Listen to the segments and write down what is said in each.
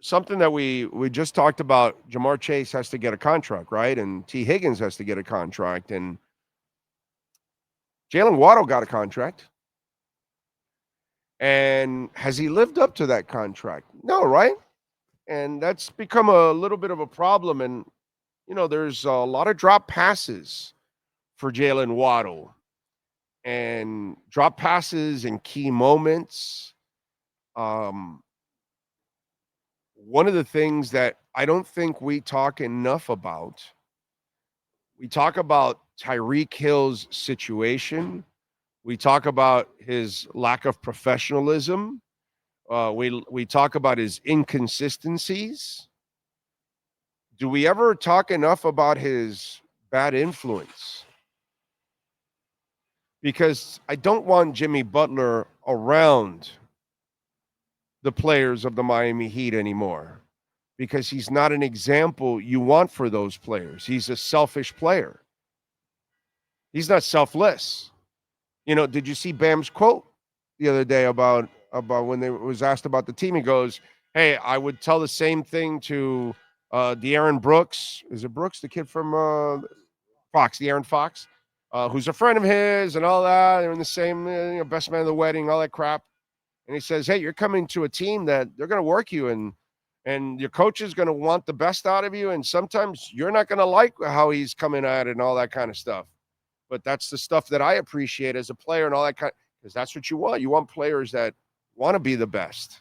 something that we just talked about, Jamar Chase has to get a contract, right? And T. Higgins has to get a contract. And Jalen Waddle got a contract. And has he lived up to that contract? No, right? And that's become a little bit of a problem. And, there's a lot of drop passes for Jalen Waddle and drop passes in key moments. Um, One of the things that I don't think we talk enough about, we talk about Tyreek Hill's situation. We talk about his lack of professionalism. We talk about his inconsistencies. Do we ever talk enough about his bad influence? Because I don't want Jimmy Butler around the players of the Miami Heat anymore, because he's not an example you want for those players. He's a selfish player. He's not selfless. Did you see Bam's quote the other day about when they was asked about the team? He goes, "Hey, I would tell the same thing to De'Aaron Brooks. Is it Brooks, the kid from Fox, De'Aaron Fox, who's a friend of his and all that. They're in the same best man of the wedding, all that crap." And he says, "Hey, you're coming to a team that they're going to work you, and your coach is going to want the best out of you, and sometimes you're not going to like how he's coming at it and all that kind of stuff. But that's the stuff that I appreciate as a player and all that because that's what you want. You want players that want to be the best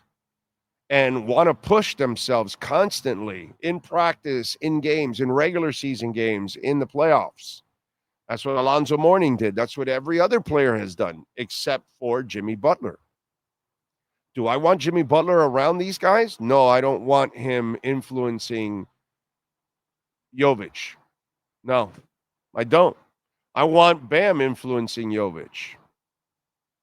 and want to push themselves constantly in practice, in games, in regular season games, in the playoffs. That's what Alonzo Mourning did. That's what every other player has done, except for Jimmy Butler. Do I want Jimmy Butler around these guys? No, I don't want him influencing Jovic. No, I don't. I want Bam influencing Jovic.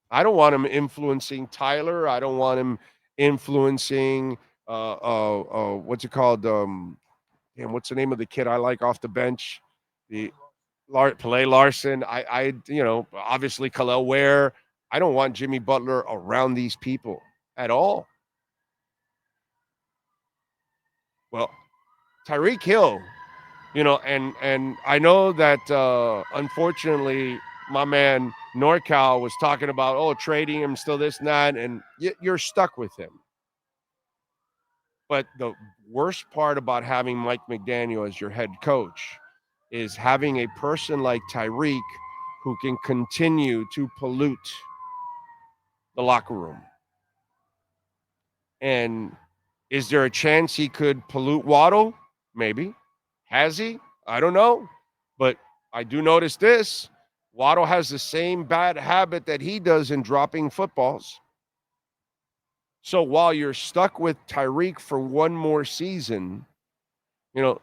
I don't want him influencing Tyler. I don't want him influencing what's it called? What's the name of the kid I like off the bench? The Pallet Larson. Obviously Khalil Ware. I don't want Jimmy Butler around these people at all. Well, Tyreek Hill, and I know that unfortunately my man NorCal was talking about trading him, still this and that, and you're stuck with him. But the worst part about having Mike McDaniel as your head coach is having a person like Tyreek who can continue to pollute the locker room. And is there a chance he could pollute Waddle? Maybe. Has he? I don't know. But I do notice this. Waddle has the same bad habit that he does in dropping footballs. So while you're stuck with Tyreek for one more season,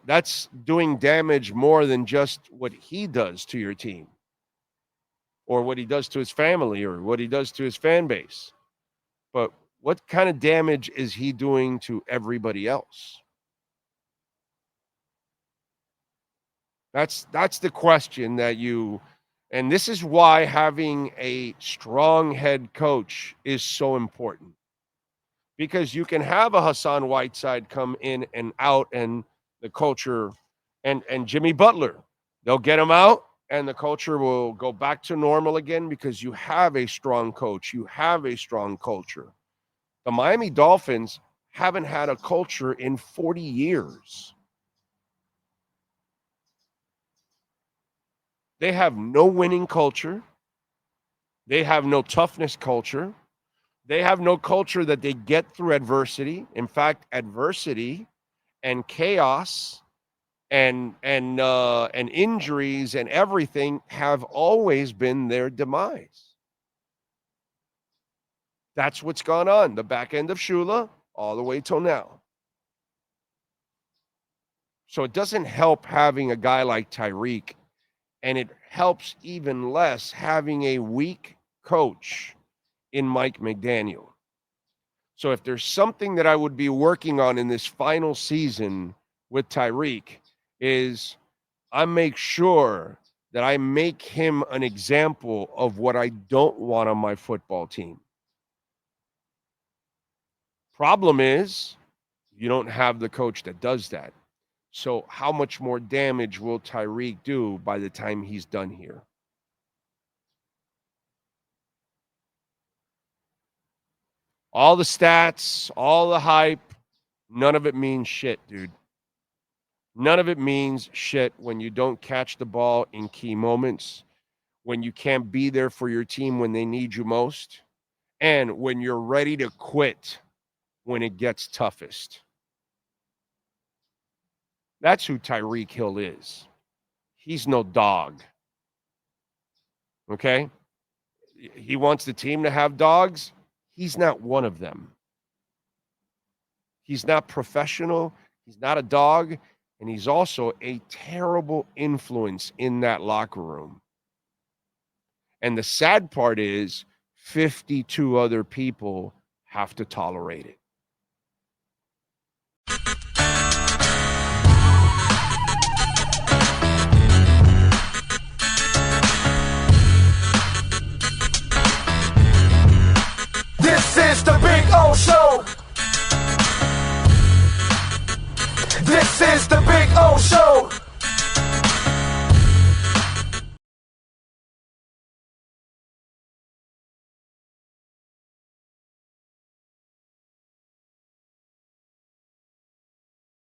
that's doing damage more than just what he does to your team or what he does to his family or what he does to his fan base. But what kind of damage is he doing to everybody else? That's the question and this is why having a strong head coach is so important. Because you can have a Hassan Whiteside come in and out and the culture and Jimmy Butler. They'll get him out and the culture will go back to normal again because you have a strong coach. You have a strong culture. The Miami Dolphins haven't had a culture in 40 years. They have no winning culture. They have no toughness culture. They have no culture that they get through adversity. In fact, adversity and chaos and injuries and everything have always been their demise. That's what's gone on the back end of Shula all the way till now. So it doesn't help having a guy like Tyreek, and it helps even less having a weak coach in Mike McDaniel. So if there's something that I would be working on in this final season with Tyreek is I make sure that I make him an example of what I don't want on my football team. Problem is You don't have the coach that does that. So how much more damage will Tyreek do by the time he's done here? All the stats, all the hype, none of it means shit, dude. None of it means shit when you don't catch the ball in key moments, when you can't be there for your team when they need you most, and when you're ready to quit when it gets toughest. That's who Tyreek Hill is. He's no dog. Okay? He wants the team to have dogs. He's not one of them. He's not professional. He's not a dog. And he's also a terrible influence in that locker room. And the sad part is 52 other people have to tolerate it. This is the Big O Show. This is the Big O Show.